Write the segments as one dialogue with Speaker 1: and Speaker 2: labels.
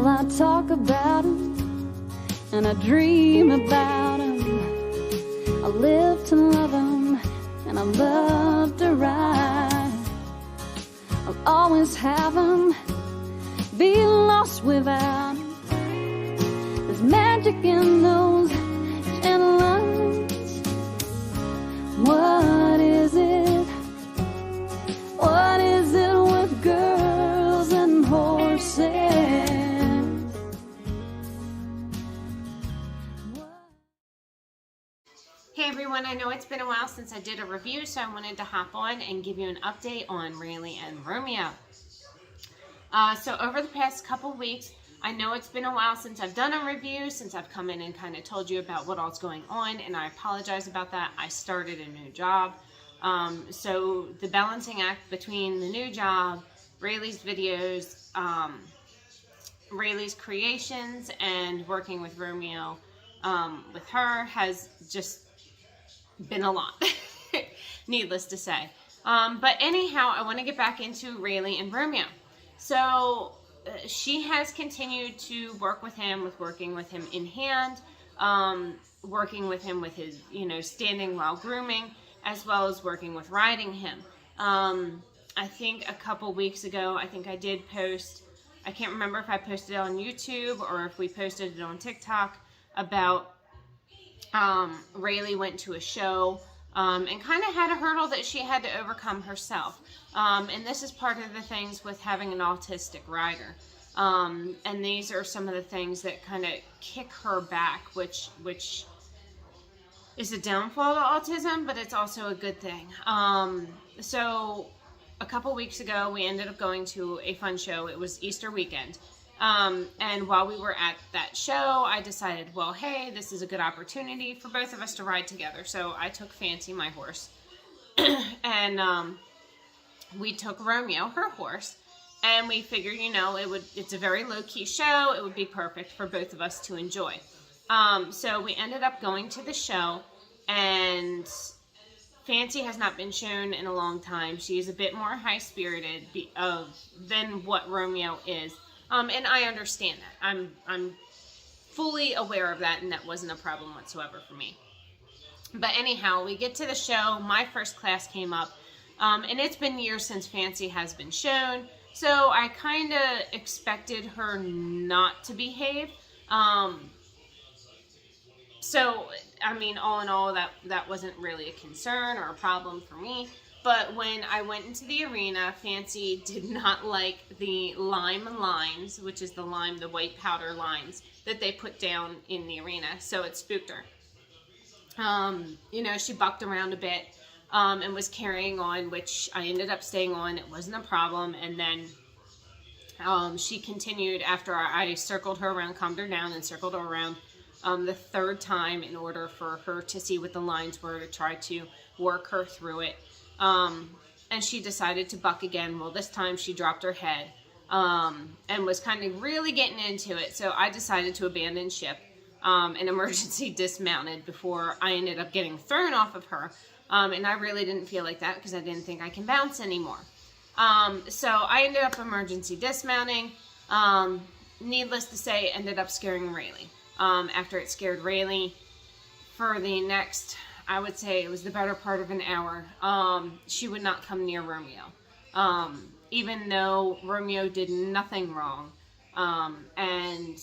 Speaker 1: Well, I talk about him and I dream about him. I live to love him and I love to ride. I'll always have him, be lost without him. There's magic in those gentle lines. What is it? What is it with girls and horses?
Speaker 2: Hey everyone, I know it's been a while since I did a review, so I wanted to hop on and give you an update on Raelee and Romeo. So over the past couple weeks, I know it's been a while since I've done a review, since I've come in and kind of told you about what all's going on, and I apologize about that. I started a new job. So the balancing act between the new job, Raelee's videos, Raelee's creations, and working with Romeo with her has just been a lot, needless to say. But anyhow, I want to get back into Raelee and Romeo. So she has continued to work with him, working with him in hand, working with him with his, standing while grooming, as well as working with riding him. I think a couple weeks ago, I think I did post, I can't remember if I posted it on YouTube or if we posted it on TikTok, about Raelee went to a show and kind of had a hurdle that she had to overcome herself. And this is part of the things with having an autistic rider. And these are some of the things that kind of kick her back, which is a downfall to autism, but it's also a good thing. So a couple weeks ago, we ended up going to a fun show. It was Easter weekend. And while we were at that show, I decided, well, hey, this is a good opportunity for both of us to ride together. So I took Fancy, my horse, and we took Romeo, her horse, and we figured, it's a very low-key show. It would be perfect for both of us to enjoy. So we ended up going to the show, and Fancy has not been shown in a long time. She is a bit more high-spirited than what Romeo is. And I understand that. I'm fully aware of that, and that wasn't a problem whatsoever for me. But anyhow, we get to the show. My first class came up, and it's been years since Fancy has been shown, so I kind of expected her not to behave. So, I mean, all in all, that wasn't really a concern or a problem for me. But when I went into the arena, Fancy did not like the lime lines, which is the white powder lines that they put down in the arena. So it spooked her. She bucked around a bit and was carrying on, which I ended up staying on. It wasn't a problem. And then she continued after I circled her around, calmed her down, and circled her around the third time in order for her to see what the lines were, to try to work her through it. And she decided to buck again. Well, this time she dropped her head, and was kind of really getting into it. So I decided to abandon ship, and emergency dismounted before I ended up getting thrown off of her. And I really didn't feel like that because I didn't think I can bounce anymore. So I ended up emergency dismounting. Needless to say, ended up scaring Raelee. After it scared Raelee for the next, I would say it was the better part of an hour, she would not come near Romeo. Even though Romeo did nothing wrong. And,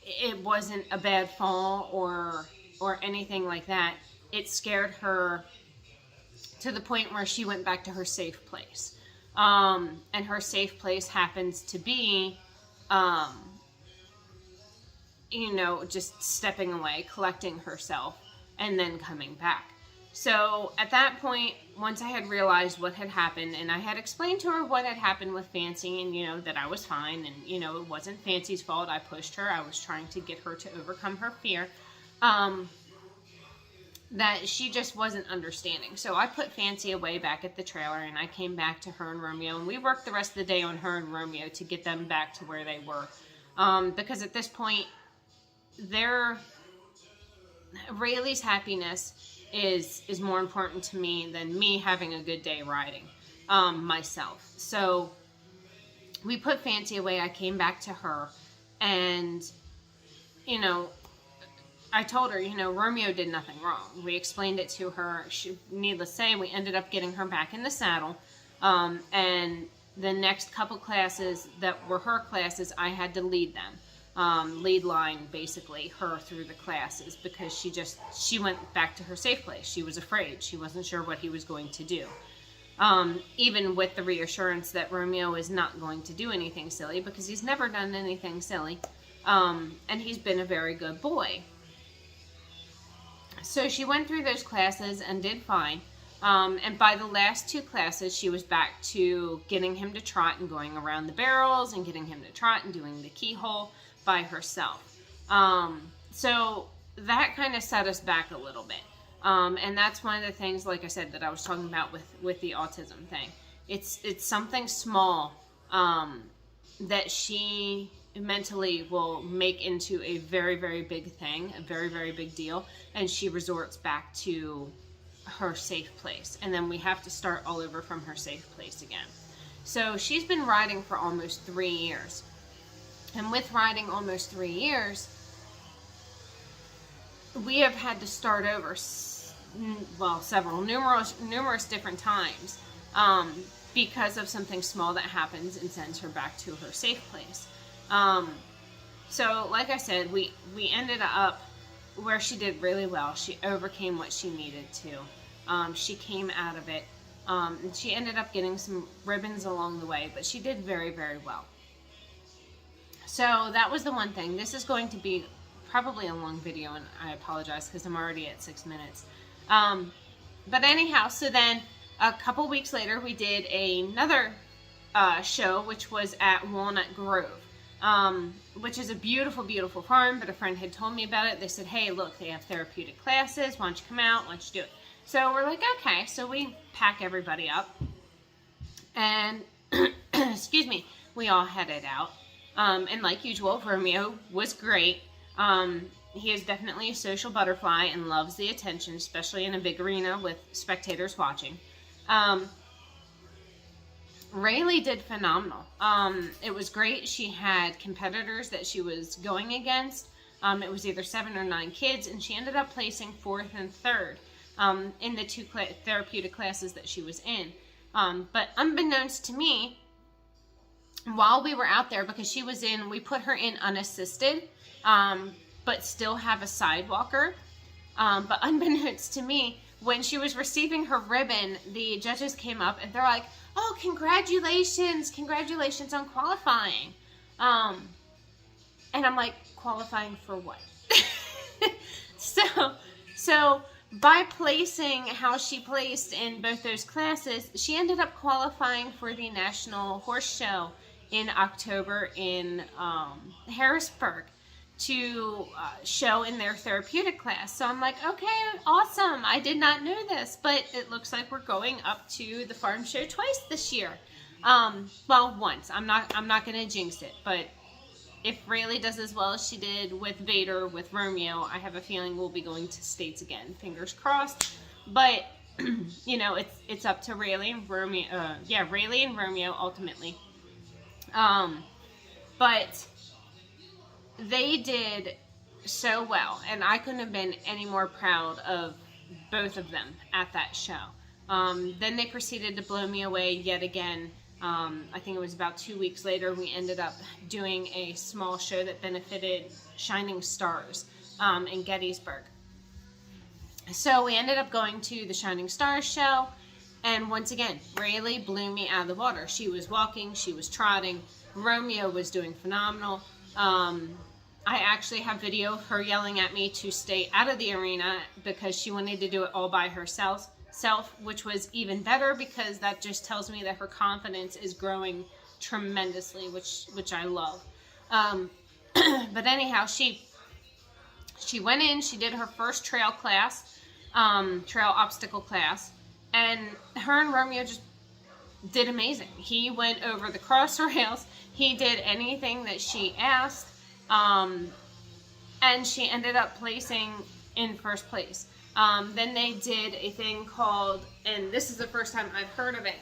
Speaker 2: it wasn't a bad fall or anything like that. It scared her to the point where she went back to her safe place. And her safe place happens to be, just stepping away, collecting herself, and then coming back. So at that point, once I had realized what had happened, and I had explained to her what had happened with Fancy, and that I was fine, and it wasn't Fancy's fault. I pushed her. I was trying to get her to overcome her fear. That she just wasn't understanding. So I put Fancy away back at the trailer, and I came back to her and Romeo, and we worked the rest of the day on her and Romeo to get them back to where they were. Because at this point, Raelee's happiness is more important to me than me having a good day riding myself. So we put Fancy away. I came back to her, and, you know, I told her, you know, Romeo did nothing wrong. We explained it to her. Needless to say, we ended up getting her back in the saddle. And the next couple classes that were her classes, I had to lead them. Lead line, basically, her through the classes, because she went back to her safe place. She was afraid. She wasn't sure what he was going to do. Even with the reassurance that Romeo is not going to do anything silly, because he's never done anything silly. And he's been a very good boy. So she went through those classes and did fine. And by the last 2 classes, she was back to getting him to trot and going around the barrels and getting him to trot and doing the keyhole by herself. So that kind of set us back a little bit. And that's one of the things, like I said, that I was talking about with the autism thing. It's something small that she mentally will make into a very, very big thing, a very, very big deal, and she resorts back to her safe place. And then we have to start all over from her safe place again. So she's been riding for almost 3 years. And with riding almost 3 years, we have had to start over, well, numerous different times, because of something small that happens and sends her back to her safe place. So like I said, we ended up where she did really well. She overcame what she needed to. She came out of it. And she ended up getting some ribbons along the way, but she did very, very well. So that was the one thing. This is going to be probably a long video, and I apologize because I'm already at 6 minutes. But anyhow, so then a couple weeks later, we did another show, which was at Walnut Grove. Which is a beautiful, beautiful farm, but a friend had told me about it. They said, hey, look, they have therapeutic classes. Why don't you come out? Why don't you do it? So we're like, okay. So we pack everybody up. And, excuse me, we all headed out. And like usual, Romeo was great. He is definitely a social butterfly and loves the attention, especially in a big arena with spectators watching. Raelee did phenomenal. It was great. She had competitors that she was going against. It was either 7 or 9 kids, and she ended up placing 4th and 3rd in the 2 therapeutic classes that she was in. But unbeknownst to me, while we were out there, because we put her in unassisted, but still have a sidewalker. But unbeknownst to me, when she was receiving her ribbon, the judges came up and they're like, oh, congratulations on qualifying. And I'm like, qualifying for what? So by placing how she placed in both those classes, she ended up qualifying for the National Horse Show in October in Harrisburg to show in their therapeutic class. So I'm like, okay, awesome. I did not know this, but it looks like we're going up to the farm show twice this year. Well, once. I'm not going to jinx it, but if Raelee does as well as she did with Vader, with Romeo, I have a feeling we'll be going to states again. Fingers crossed. But you know, it's up to Raelee and Romeo. Raelee and Romeo ultimately. But they did so well, and I couldn't have been any more proud of both of them at that show. Then they proceeded to blow me away yet again. I think it was about 2 weeks later, we ended up doing a small show that benefited Shining Stars in Gettysburg. So we ended up going to the Shining Stars show, and once again, Raelee blew me out of the water. She was walking, she was trotting. Romeo was doing phenomenal. I actually have video of her yelling at me to stay out of the arena because she wanted to do it all by herself, which was even better because that just tells me that her confidence is growing tremendously, which I love. But anyhow, she went in, she did her first trail class, trail obstacle class, and her and Romeo just did amazing. He went over the cross rails, he did anything that she asked, and she ended up placing in first place. Then they did a thing called, and this is the first time I've heard of it,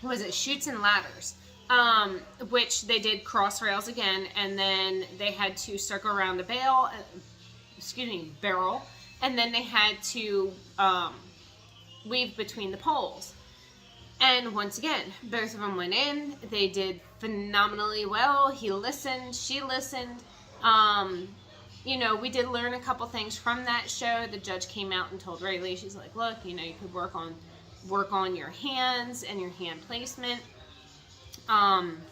Speaker 2: was it Chutes and Ladders, which they did cross rails again, and then they had to circle around the barrel, and then they had to weave between the poles. And once again, both of them went in. They did phenomenally well. He listened, she listened. You know, we did learn a couple things from that show. The judge came out and told Raelee, she's like, look, you know, you could work on your hands and your hand placement,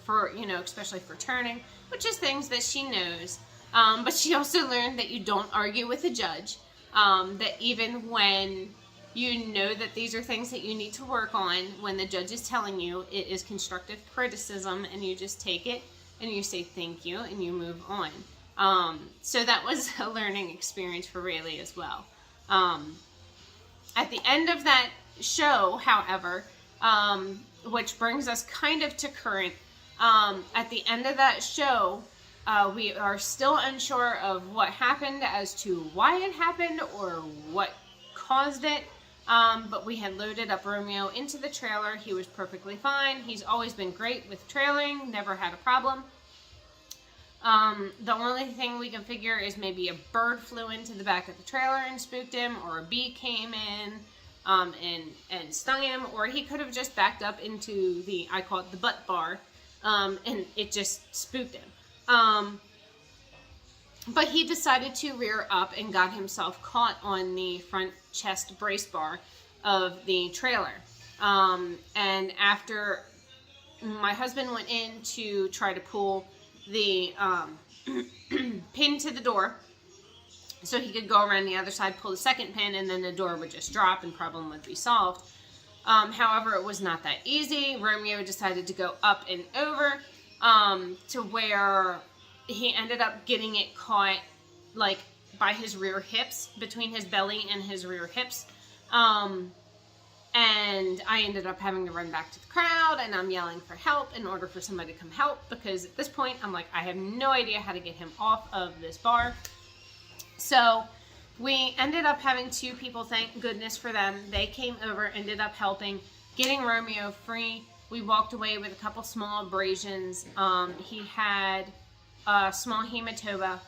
Speaker 2: for, you know, especially for turning, which is things that she knows. But she also learned that you don't argue with the judge, that even when you know that these are things that you need to work on, when the judge is telling you, it is constructive criticism, and you just take it and you say thank you and you move on. So that was a learning experience for Raelee as well. At the end of that show, however, which brings us kind of to current, at the end of that show, we are still unsure of what happened as to why it happened or what caused it. But we had loaded up Romeo into the trailer. He was perfectly fine. He's always been great with trailering, never had a problem. The only thing we can figure is maybe a bird flew into the back of the trailer and spooked him, or a bee came in and stung him, or he could have just backed up into the, I call it the butt bar, and it just spooked him. But he decided to rear up and got himself caught on the front chest brace bar of the trailer. And after my husband went in to try to pull the pin to the door so he could go around the other side, pull the second pin, and then the door would just drop and problem would be solved. However, it was not that easy. Romeo decided to go up and over, to where he ended up getting it caught like by his rear hips, between his belly and his rear hips. And I ended up having to run back to the crowd, and I'm yelling for help in order for somebody to come help, because at this point I'm like, I have no idea how to get him off of this bar. So we ended up having two people, thank goodness for them. They came over, ended up helping, getting Romeo free. We walked away with a couple small abrasions. He had a small hematoma.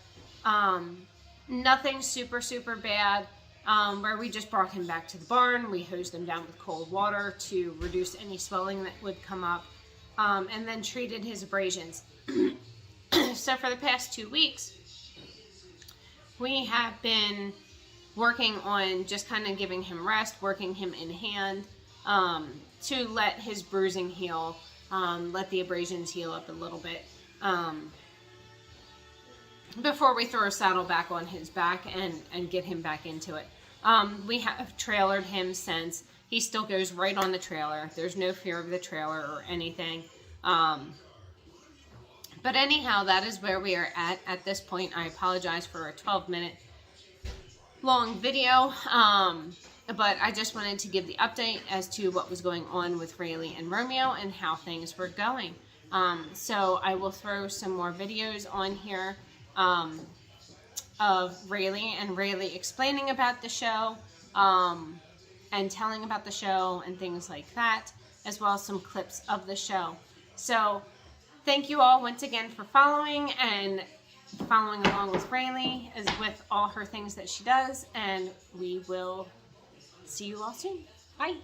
Speaker 2: Nothing super, super bad. Where we just brought him back to the barn. We hosed him down with cold water to reduce any swelling that would come up, and then treated his abrasions. So for the past 2 weeks, we have been working on just kind of giving him rest, working him in hand, to let his bruising heal, let the abrasions heal up a little bit, before we throw a saddle back on his back and get him back into it. We have trailered him since. He still goes right on the trailer. There's no fear of the trailer or anything. But anyhow, that is where we are at this point. I apologize for a 12-minute long video. But I just wanted to give the update as to what was going on with Raelee and Romeo and how things were going. So I will throw some more videos on here of Raelee and Raelee explaining about the show, and telling about the show and things like that, as well as some clips of the show. So thank you all once again for following along with Raelee as with all her things that she does, and we will see you all soon. Bye.